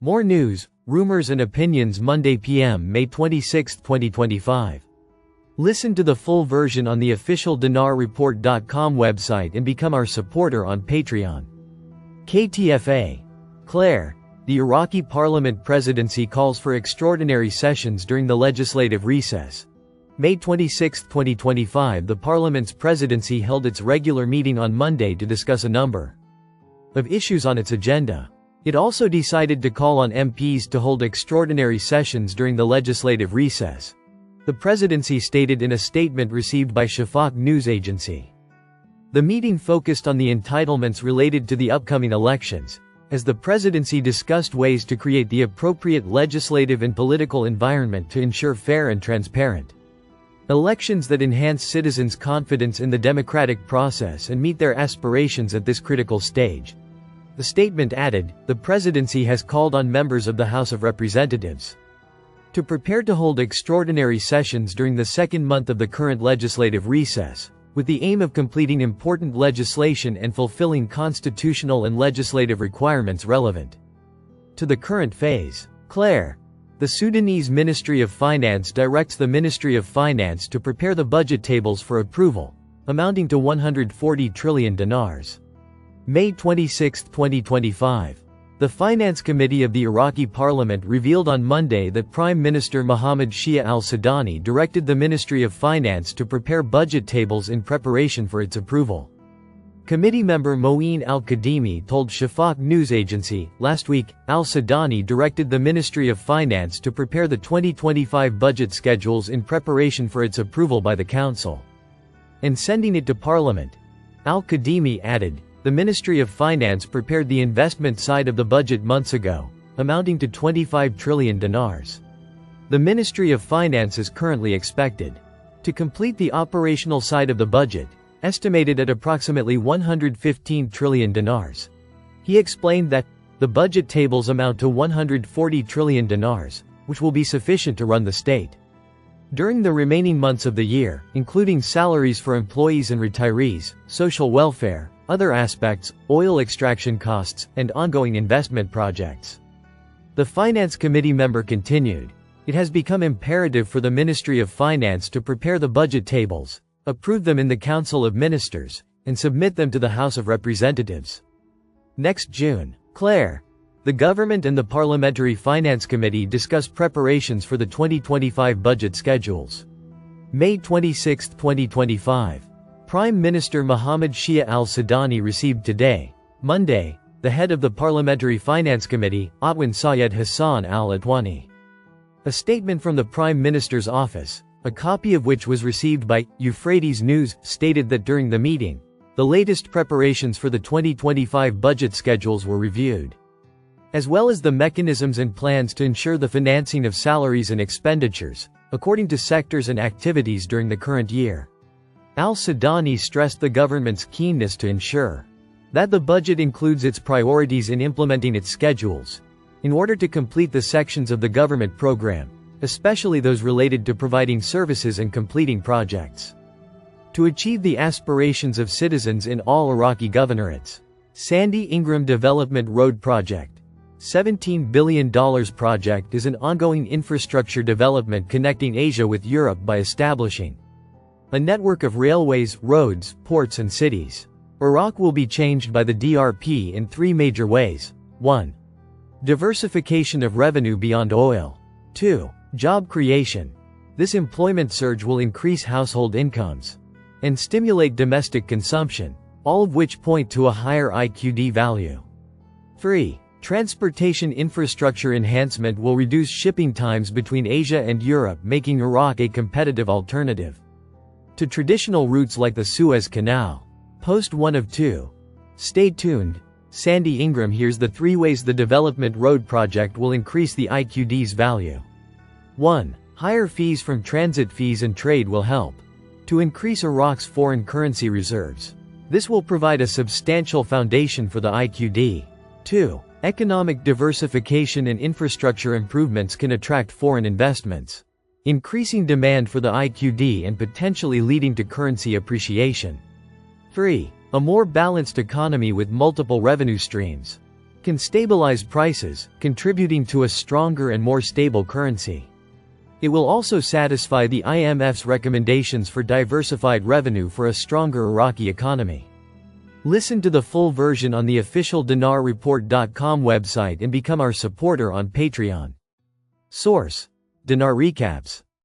More news, rumors and opinions Monday PM May 26, 2025. Listen to the full version on the official dinarreport.com website and become our supporter on Patreon. KTFA. Claire. The Iraqi parliament presidency calls for extraordinary sessions during the legislative recess. May 26, 2025. The parliament's presidency held its regular meeting on Monday to discuss a number of issues on its agenda. It also decided to call on MPs to hold extraordinary sessions during the legislative recess. The presidency stated in a statement received by Shafaq news agency. The meeting focused on the entitlements related to the upcoming elections, as the presidency discussed ways to create the appropriate legislative and political environment to ensure fair and transparent elections that enhance citizens' confidence in the democratic process and meet their aspirations at this critical stage. The statement added, the presidency has called on members of the House of Representatives to prepare to hold extraordinary sessions during the second month of the current legislative recess, with the aim of completing important legislation and fulfilling constitutional and legislative requirements relevant to the current phase. Claire. The Sudanese Ministry of Finance directs the Ministry of Finance to prepare the budget tables for approval, amounting to 140 trillion dinars. May 26, 2025. The Finance Committee of the Iraqi Parliament revealed on Monday that Prime Minister Mohammed Shia al-Sudani directed the Ministry of Finance to prepare budget tables in preparation for its approval. Committee member Moeen al-Kadhimi told Shafaq news agency, last week, al-Sudani directed the Ministry of Finance to prepare the 2025 budget schedules in preparation for its approval by the Council and sending it to Parliament. Al-Kadhimi added, the Ministry of Finance prepared the investment side of the budget months ago, amounting to 25 trillion dinars. The Ministry of Finance is currently expected to complete the operational side of the budget, estimated at approximately 115 trillion dinars. He explained that the budget tables amount to 140 trillion dinars, which will be sufficient to run the state during the remaining months of the year, including salaries for employees and retirees, social welfare, other aspects, oil extraction costs, and ongoing investment projects. The Finance Committee member continued, it has become imperative for the Ministry of Finance to prepare the budget tables, approve them in the Council of Ministers, and submit them to the House of Representatives. Next June. Claire. The government and the Parliamentary Finance Committee discuss preparations for the 2025 budget schedules. May 26, 2025. Prime Minister Mohammed Shia al-Sudani received today, Monday, the head of the Parliamentary Finance Committee, Atwan Sayed Hassan al-Atwani. A statement from the Prime Minister's office, a copy of which was received by Euphrates News, stated that during the meeting, the latest preparations for the 2025 budget schedules were reviewed, as well as the mechanisms and plans to ensure the financing of salaries and expenditures, according to sectors and activities during the current year. Al-Sudani stressed the government's keenness to ensure that the budget includes its priorities in implementing its schedules, in order to complete the sections of the government program, especially those related to providing services and completing projects to achieve the aspirations of citizens in all Iraqi governorates. Sandy Ingram Development Road Project. $17 billion project is an ongoing infrastructure development connecting Asia with Europe by establishing a network of railways, roads, ports and cities. Iraq will be changed by the DRP in three major ways. 1. Diversification of revenue beyond oil. 2. Job creation. This employment surge will increase household incomes and stimulate domestic consumption, all of which point to a higher IQD value. 3. Transportation infrastructure enhancement will reduce shipping times between Asia and Europe, making Iraq a competitive alternative to traditional routes like the Suez Canal. Post 1 of 2. Stay tuned. Sandy Ingram. Here's the 3 ways the development road project will increase the IQD's value. 1. Higher fees from transit fees and trade will help to increase Iraq's foreign currency reserves. This will provide a substantial foundation for the IQD. 2. Economic diversification and infrastructure improvements can attract foreign investments, increasing demand for the IQD and potentially leading to currency appreciation. 3. A more balanced economy with multiple revenue streams. can stabilize prices, contributing to a stronger and more stable currency. It will also satisfy the IMF's recommendations for diversified revenue for a stronger Iraqi economy. Listen to the full version on the official dinarreport.com website and become our supporter on Patreon. Source: Dinar Recaps.